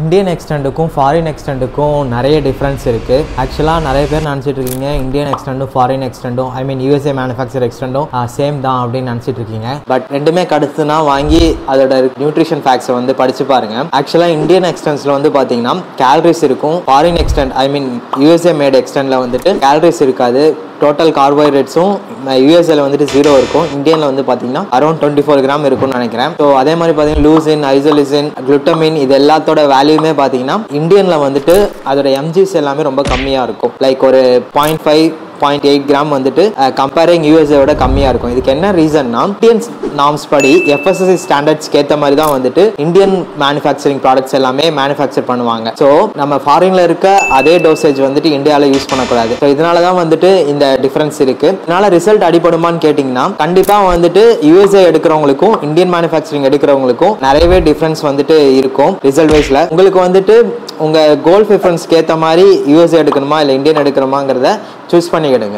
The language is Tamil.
இந்தியன் எக்ஸ்டெண்டுக்கும் ஃபாரின் எக்ஸ்டெண்டுக்கும் நிறைய டிஃப்ரென்ஸ் இருக்குது. ஆக்சுவலாக நிறைய பேர் நினச்சிட்டு இருக்கீங்க இந்தியன் எக்ஸ்டெண்டும் ஃபாரின் எக்ஸ்டெண்டும் ஐ மீன் யூஎஸ்ஏ மேனுஃபேக்சர் எக்ஸ்டெண்டும் சேம் தான் அப்படின்னு நினச்சிட்டு இருக்கீங்க. பட் ரெண்டுமே கடுத்துனா வாங்கி அதோட நியூட்ரிஷன் ஃபேக்ட்ஸை வந்து படிச்சு பாருங்க. ஆக்சுவலாக இந்தியன் எக்ஸ்டென்ஸில் வந்து பார்த்தீங்கன்னா கேலரிஸ் இருக்கும். ஃபாரின் எக்ஸ்டெண்ட் ஐ மீன் யூஎஸ்ஏ மேட் எக்ஸ்டெண்டில் வந்துட்டு கேலரிஸ் இருக்காது. டோட்டல் கார்போஹைட்ரேட்ஸும் யூஎஸ்ஏல வந்துட்டு 0 இருக்கும். இந்தியனில் வந்து பார்த்தீங்கன்னா அரௌண்ட் 24 கிராம் இருக்கும்னு நினைக்கிறேன். ஸோ அதே மாதிரி பார்த்தீங்கன்னா லூசின், ஐசோலிசின், குளுட்டமின் இது எல்லாத்தோட வேல்யூமே பார்த்தீங்கன்னா இந்தியனில் வந்துட்டு அதோட எம்ஜிஸ் எல்லாமே ரொம்ப கம்மியாக இருக்கும். லைக் ஒரு 0.8 கிராம் வந்துட்டு கம்பேரிங் யூஎஸ்ஏவோட கம்மியாக இருக்கும். இதுக்கு என்ன ரீசன்னா இந்தியன் நார்ம்ஸ் படி எஃப்எஸ்எஸ்ஐ ஸ்டாண்டர்ட்ஸ்க்கு ஏற்ற மாதிரி தான் வந்துட்டு இந்தியன் மேனுஃபேக்சரிங் ப்ராடக்ட்ஸ் எல்லாமே மேனுஃபேக்சர் பண்ணுவாங்க. ஸோ நம்ம ஃபாரின்ல இருக்க அதே டோசேஜ் வந்துட்டு இந்தியாவில் யூஸ் பண்ணக்கூடாது. ஸோ இதனால தான் வந்துட்டு இந்த டிஃபரன்ஸ் இருக்கு. இதனால ரிசல்ட் அடிபடுமான்னு கேட்டிங்கன்னா கண்டிப்பாக வந்துட்டு யூஎஸ்ஏ எடுக்கிறவங்களுக்கும் இந்தியன் மேனுஃபேக்சரிங் எடுக்கிறவங்களுக்கும் நிறையவே டிஃபரன்ஸ் வந்துட்டு இருக்கும் ரிசல்ட் வைஸ்ல. உங்களுக்கு வந்துட்டு உங்கள் கோல் ப்ரிஃபரன்ஸ்க்கு ஏற்ற மாதிரி யூஎஸ்ஏ எடுக்கணுமா இல்லை இந்தியன் எடுக்கணுமாங்கிறத சூஸ் பண்ணிக்கிடுங்க.